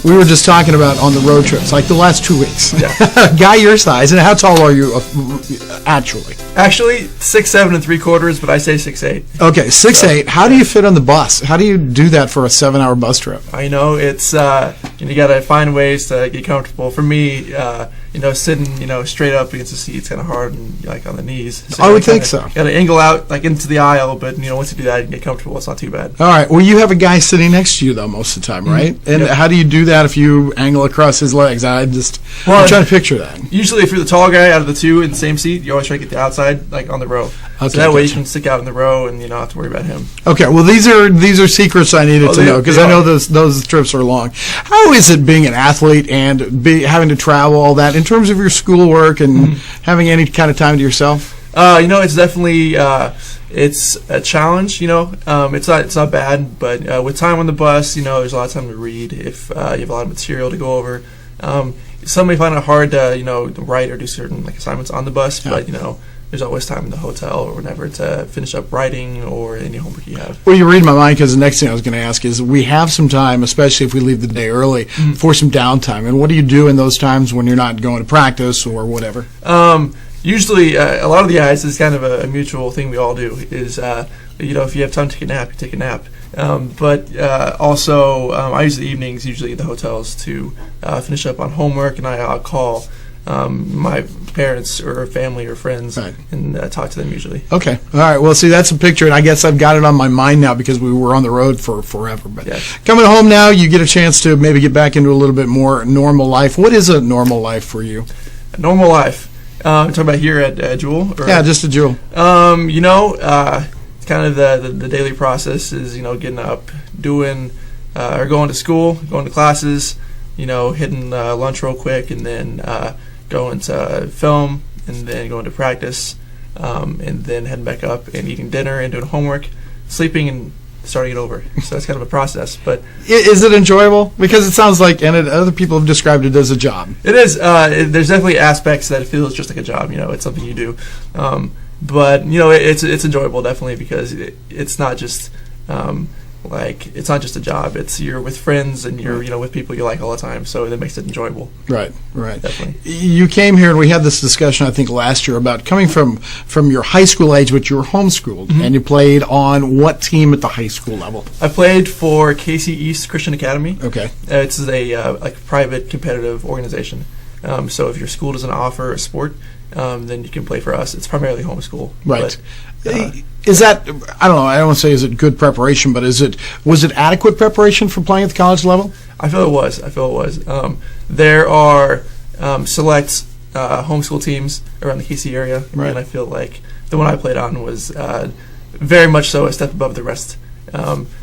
We were just talking about on the road trips, like the last 2 weeks. Yeah. Guy your size, and how tall are you actually? Actually, 6'7" and 3/4, but I say 6'8". Okay, 6'8". How do you fit on the bus? How do you do that for a 7-hour bus trip? I know it's you got to find ways to get comfortable. For me, sitting straight up against the seat is kind of hard and like on the knees. So I would think so. Got to angle out like into the aisle, but once you do that, you can get comfortable. It's not too bad. All right. Well, you have a guy sitting next to you though most of the time, right? Mm-hmm. And yep. how do you do that if you angle across his legs? I'm trying to picture that. Usually, if you're the tall guy out of the two in the same seat, you always try to get the outside, like on the row. Okay, so that way you can stick out in the row and not have to worry about him. Okay. Well, these are secrets I needed to know because I know those trips are long. How is it being an athlete and having to travel all that in terms of your schoolwork and having any kind of time to yourself? It's definitely it's a challenge. It's not bad, but with time on the bus, there's a lot of time to read. If you have a lot of material to go over, some may find it hard to write or do certain assignments on the bus, but there's always time in the hotel or whatever to finish up writing or any homework you have. Well, you read my mind because the next thing I was going to ask is we have some time, especially if we leave the day early, for some downtime. And what do you do in those times when you're not going to practice or whatever? Usually, a lot of the guys, is kind of a mutual thing we all do, is, if you have time to take a nap, you take a nap. But also, I use the evenings, usually at the hotels, to finish up on homework, and I'll call my parents or family or friends and talk to them usually. Okay. All right. Well, see, that's a picture, and I guess I've got it on my mind now because we were on the road for forever. But coming home now, you get a chance to maybe get back into a little bit more normal life. What is a normal life for you? A normal life? You're talking about here at Jewell? Or? Yeah, just at Jewell. It's kind of the daily process is, getting up, doing, or going to school, going to classes, hitting lunch real quick, and then going to film, and then going to practice, and then heading back up and eating dinner and doing homework, sleeping, and starting it over. So that's kind of a process. But is it enjoyable? Because it sounds like, and other people have described it as a job. It is. There's definitely aspects that it feels just like a job. It's something you do. But it's enjoyable definitely because it's not just it's not just a job. It's you're with friends and you're with people you like all the time. So that makes it enjoyable. Right. Definitely. You came here and we had this discussion I think last year about coming from your high school age, but you were homeschooled and you played on what team at the high school level? I played for KC East Christian Academy. Okay. It's a private competitive organization. So if your school doesn't offer a sport, then you can play for us. It's primarily homeschool. Right. But, is that, I don't know, I don't want to say is it good preparation, but was it adequate preparation for playing at the college level? I feel it was. There are select homeschool teams around the KC area, and I feel like the one I played on was very much so a step above the rest.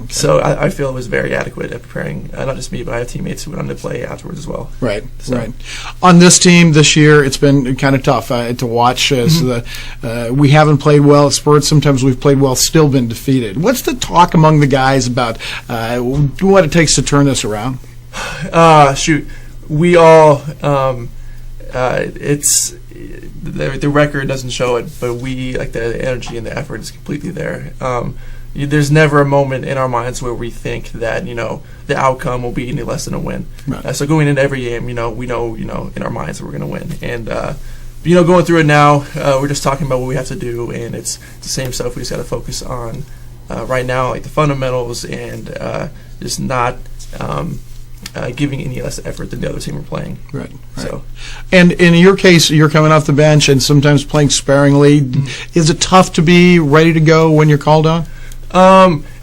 So I feel it was very adequate at preparing, not just me, but I have teammates who went on to play afterwards as well. Right. On this team this year, it's been kind of tough to watch. We haven't played well at spurts. Sometimes we've played well, still been defeated. What's the talk among the guys about what it takes to turn this around? We all, it's the record doesn't show it, but we, the energy and the effort is completely there. There's never a moment in our minds where we think that the outcome will be any less than a win. Right. So going into every game, we know in our minds that we're going to win. And going through it now, we're just talking about what we have to do, and it's the same stuff we just got to focus on right now, like the fundamentals, and just not giving any less effort than the other team are playing. Right. So, and in your case, you're coming off the bench and sometimes playing sparingly. Is it tough to be ready to go when you're called on?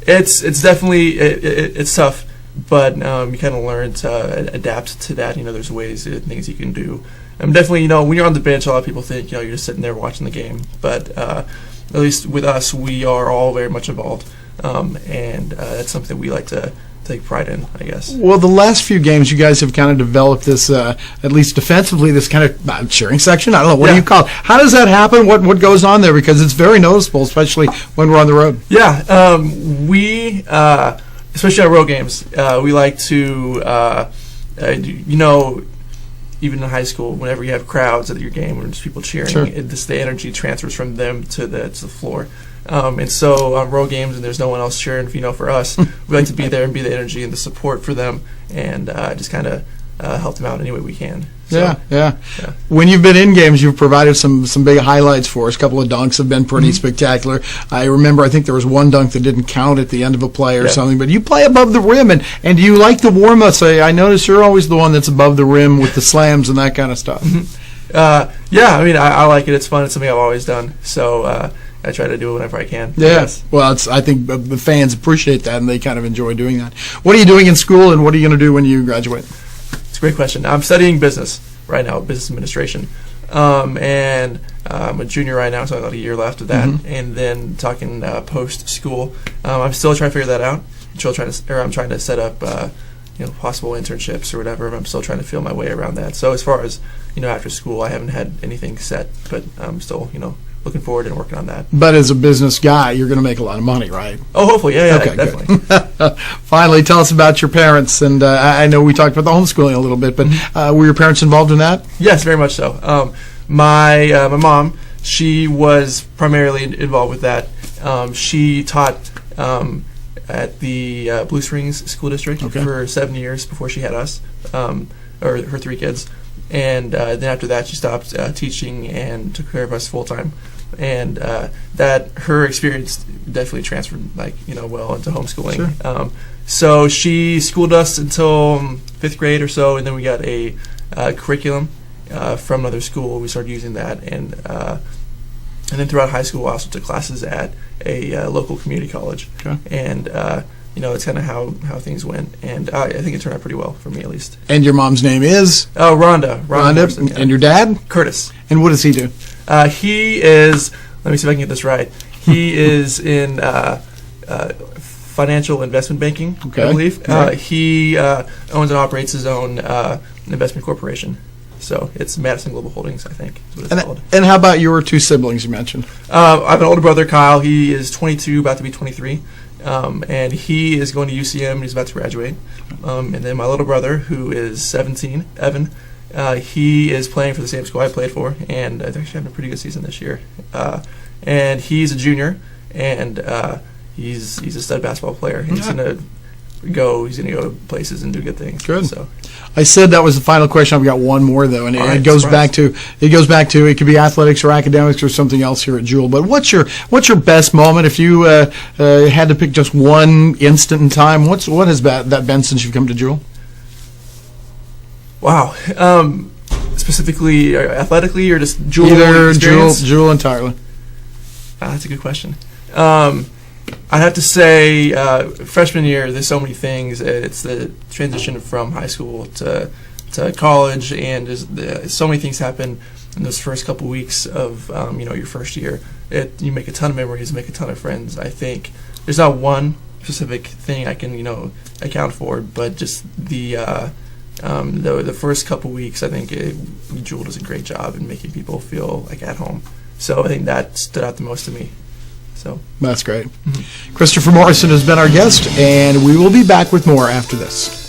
It's definitely it's tough, but you kind of learn to adapt to that. There's ways, things you can do. Definitely, when you're on the bench, a lot of people think you're just sitting there watching the game, but at least with us, we are all very much involved, and that's something we like to take pride in, I guess. Well, the last few games, you guys have kind of developed this, at least defensively, this kind of cheering section. I don't know, what do you call it? How does that happen? What goes on there? Because it's very noticeable, especially when we're on the road. Yeah, we, especially on road games, we like to, even in high school, whenever you have crowds at your game or just people cheering, the energy transfers from them to the floor. And so on road games and there's no one else cheering, for us, we like to be there and be the energy and the support for them, and just kind of help them out any way we can. So, yeah. When you've been in games, you've provided some big highlights for us. A couple of dunks have been pretty spectacular. I remember, I think there was one dunk that didn't count at the end of a play or something, but you play above the rim, and do you like the warm-ups? I notice you're always the one that's above the rim with the slams and that kind of stuff. Yeah, I mean, I like it. It's fun. It's something I've always done. So I try to do it whenever I can. Yes. Well, I think the fans appreciate that, and they kind of enjoy doing that. What are you doing in school, and what are you going to do when you graduate? It's a great question. I'm studying business right now, business administration. And I'm a junior right now, so I've got a year left of that. And then talking post-school, I'm still trying to figure that out. I'm trying to set up possible internships or whatever. I'm still trying to feel my way around that. So as far as after school, I haven't had anything set, but I'm still looking forward and working on that. But as a business guy, you're going to make a lot of money, right? Oh, hopefully, yeah, okay, definitely. Finally, tell us about your parents. And I know we talked about the homeschooling a little bit, but were your parents involved in that? Yes, very much so. My mom, she was primarily involved with that. She taught at the Blue Springs School District for 7 years before she had us, or her 3 kids. And then after that, she stopped teaching and took care of us full time. And that her experience definitely transferred, well into homeschooling. Sure. So she schooled us until 5th grade or so, and then we got a curriculum from another school. We started using that, and then throughout high school, I also took classes at a local community college. Okay. And that's kind of how things went, and I think it turned out pretty well for me, at least. And your mom's name is? Oh, Rhonda Morrison, and your dad? Curtis. And what does he do? He is, let me see if I can get this right, he is in financial investment banking, I believe. Right. He owns and operates his own investment corporation. So it's Madison Global Holdings, I think, is what it's called. And how about your 2 siblings you mentioned? I have an older brother, Kyle. He is 22, about to be 23. And he is going to UCM. He's about to graduate. And then my little brother, who is 17, Evan, he is playing for the same school I played for, and I think he's having a pretty good season this year. And he's a junior, and he's a stud basketball player. He's gonna go places and do good things. Good. So I said that was the final question. I've got one more though, and it goes back to it could be athletics or academics or something else here at Jewell. But what's your best moment if you had to pick just one instant in time? What has that been since you've come to Jewell? Wow. Specifically, athletically, or just Jewell? Either Jewell entirely. That's a good question. I'd have to say freshman year, there's so many things. It's the transition from high school to college, and so many things happen in those first couple weeks of your first year. You make a ton of memories, make a ton of friends. I think there's not one specific thing I can account for, but just the first couple weeks, I think Jewell does a great job in making people feel like at home. So I think that stood out the most to me. So that's great. Christopher Morrison has been our guest, and we will be back with more after this.